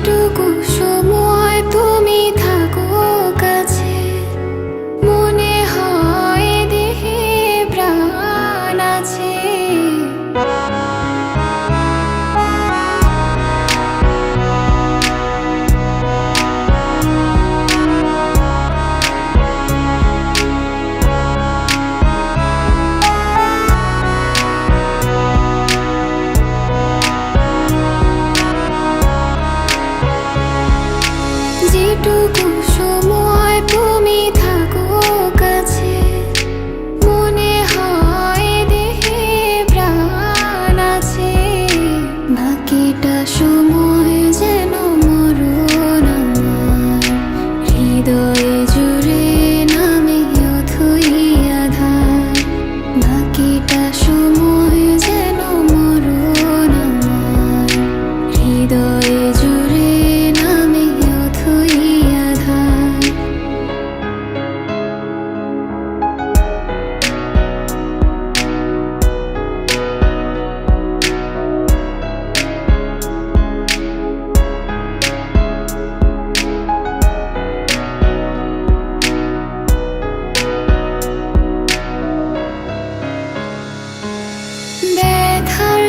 যেটুকু সময় তুমি থাকো কাছে, মনে হয় দেহে প্রাণ আছে। যেটুকু সময় তুমি থাকো কাছে, মনে হয় দেহে প্রাণ আছে। বাকিটা সময় যেন মরণ আমার, হৃদয়ে জুড়ে নামে অথই আধার। বাকিটা সময় যেন মরণ আমার, হৃদয়ে জুড়ে নামে অথই আধার। ব্যথার